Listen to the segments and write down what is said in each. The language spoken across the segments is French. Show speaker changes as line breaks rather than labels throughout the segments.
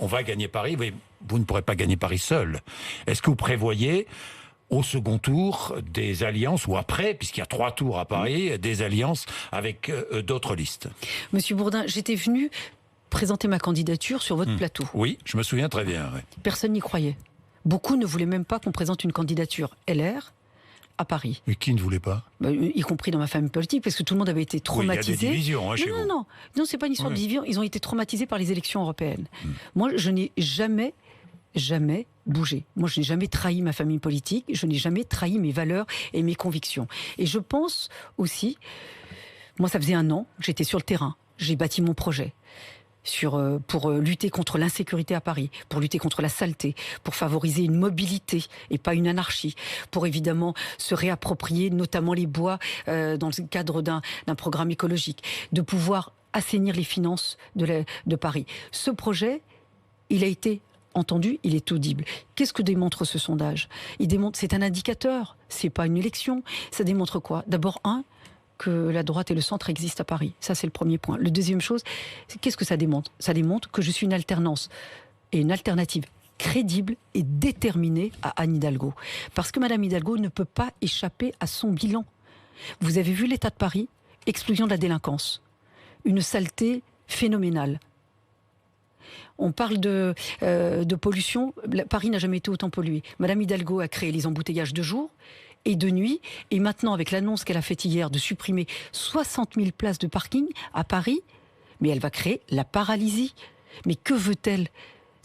on va gagner Paris, mais vous ne pourrez pas gagner Paris seul. Est-ce que vous prévoyez au second tour des alliances, ou après, puisqu'il y a 3 tours à Paris, des alliances avec d'autres listes?
Monsieur Bourdin, j'étais venu présenter ma candidature sur votre plateau.
Oui, je me souviens très bien. Ouais.
Personne n'y croyait. Beaucoup ne voulaient même pas qu'on présente une candidature LR à Paris.
Mais qui ne voulait pas?
Y compris dans ma famille politique, parce que tout le monde avait été traumatisé.
Oui, il y a des divisions hein, chez vous.
Non, c'est pas une histoire de division. Ils ont été traumatisés par les élections européennes. Moi, je n'ai jamais bougé. Moi, je n'ai jamais trahi ma famille politique. Je n'ai jamais trahi mes valeurs et mes convictions. Et je pense aussi, moi, ça faisait 1 an que j'étais sur le terrain. J'ai bâti mon projet. Pour lutter contre l'insécurité à Paris, pour lutter contre la saleté, pour favoriser une mobilité et pas une anarchie, pour évidemment se réapproprier notamment les bois dans le cadre d'un programme écologique, de pouvoir assainir les finances de Paris. Ce projet, il a été entendu, il est audible. Qu'est-ce que démontre ce sondage? C'est un indicateur, c'est pas une élection. Ça démontre quoi? D'abord, que la droite et le centre existent à Paris. Ça, c'est le premier point. Le deuxième chose, qu'est-ce que ça démontre? Ça démontre que je suis une alternance et une alternative crédible et déterminée à Anne Hidalgo. Parce que Madame Hidalgo ne peut pas échapper à son bilan. Vous avez vu l'état de Paris? Explosion de la délinquance. Une saleté phénoménale. On parle de pollution. Paris n'a jamais été autant pollué. Madame Hidalgo a créé les embouteillages de jour et de nuit. Et maintenant, avec l'annonce qu'elle a faite hier de supprimer 60 000 places de parking à Paris, mais elle va créer la paralysie. Mais que veut-elle ?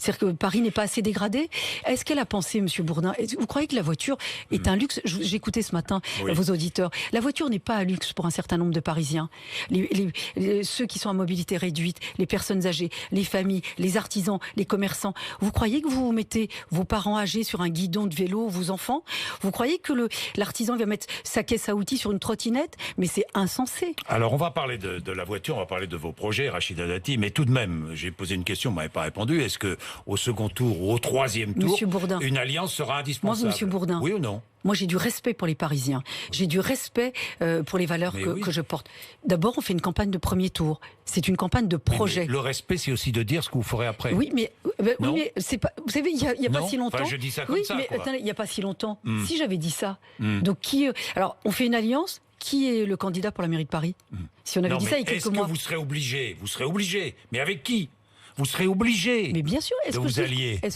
C'est-à-dire que Paris n'est pas assez dégradé. Est-ce qu'elle a pensé, Monsieur Bourdin, vous croyez que la voiture est un luxe? J'écoutais ce matin vos auditeurs. La voiture n'est pas un luxe pour un certain nombre de Parisiens. Ceux qui sont à mobilité réduite, les personnes âgées, les familles, les artisans, les commerçants. Vous croyez que vous mettez vos parents âgés sur un guidon de vélo, vos enfants? Vous croyez que l'artisan va mettre sa caisse à outils sur une trottinette? Mais c'est insensé.
Alors on va parler de la voiture, on va parler de vos projets, Rachida Dati, mais tout de même, j'ai posé une question, vous m'avez pas répondu. Est-ce que au second tour ou au 3e tour, une alliance sera indispensable?
Moi, Monsieur Bourdin,
oui ou non?
Moi, j'ai du respect pour les Parisiens. J'ai du respect pour les valeurs que je porte. D'abord, on fait une campagne de premier tour. C'est une campagne de projet.
Mais le respect, c'est aussi de dire ce que vous ferez après.
Oui, mais c'est pas. Vous savez, il y a pas si longtemps.
Enfin, je dis ça comme ça.
Oui, mais attendez, il y a pas si longtemps. Si j'avais dit ça, donc alors, on fait une alliance. Qui est le candidat pour la mairie de Paris? Si on avait dit ça il y a quelques mois.
Est-ce que vous serez obligé? Vous serez obligé. Mais avec qui? Vous serez obligé.
Mais bien sûr. Est-ce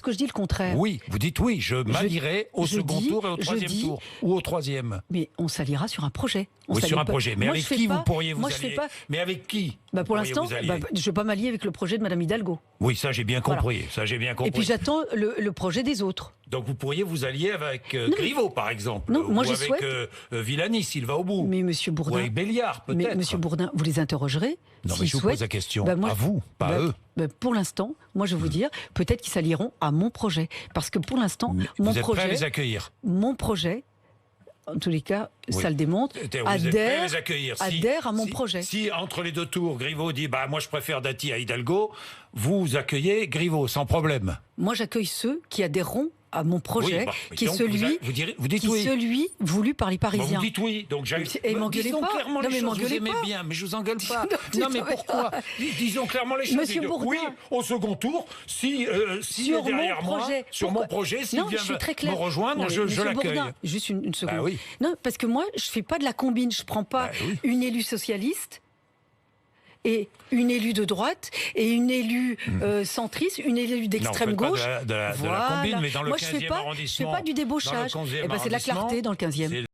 que je dis le contraire?
Oui, vous dites oui. Je m'allierai au second tour et au 3e tour. Ou au 3e.
Mais on s'alliera sur un projet.
Sur un projet. Mais avec qui vous pourriez vous allier? Mais avec qui?
Pour l'instant, je ne vais pas m'allier avec le projet de Madame Hidalgo.
Oui, ça j'ai bien compris.
Voilà.
Ça j'ai bien compris.
Et puis j'attends le projet des autres.
Donc vous pourriez vous allier avec Griveaux, par exemple.
Non, moi,
ou
je
avec
souhaite...
Villani, s'il va au bout.
Mais Monsieur Bourdin...
Ou avec Béliard, peut-être.
Mais Monsieur Bourdin, vous les interrogerez?
Non, mais je vous pose la question à vous, pas à eux.
Pour l'instant, moi je vais vous dire, peut-être qu'ils s'allieront à mon projet. Parce que pour l'instant,
vous êtes prêt à les accueillir?
Mon projet... En tous les cas, ça le démontre. Adhère à mon projet.
Si entre les 2 tours, Griveaux dit moi je préfère Dati à Hidalgo, vous accueillez Griveaux sans problème.
Moi j'accueille ceux qui adhéreront à mon projet, qui est celui, celui voulu par les Parisiens.
Vous dites oui, donc
disons
clairement les choses. Vous aimez bien, mais je vous engueule pas. Non, mais pourquoi? Disons clairement les choses.
Monsieur Bourdin,
oui, au second tour, si derrière moi, sur mon projet, s'il vient me rejoindre, je l'accueille.
Juste une seconde.
Oui.
Non, parce que moi, je fais pas de la combine. Je prends pas une élue socialiste et une élue de droite et une élue centriste, une élue d'extrême gauche.
De la combine, mais dans le 15e arrondissement.
Je fais pas du débauchage. C'est de la clarté dans le 15e.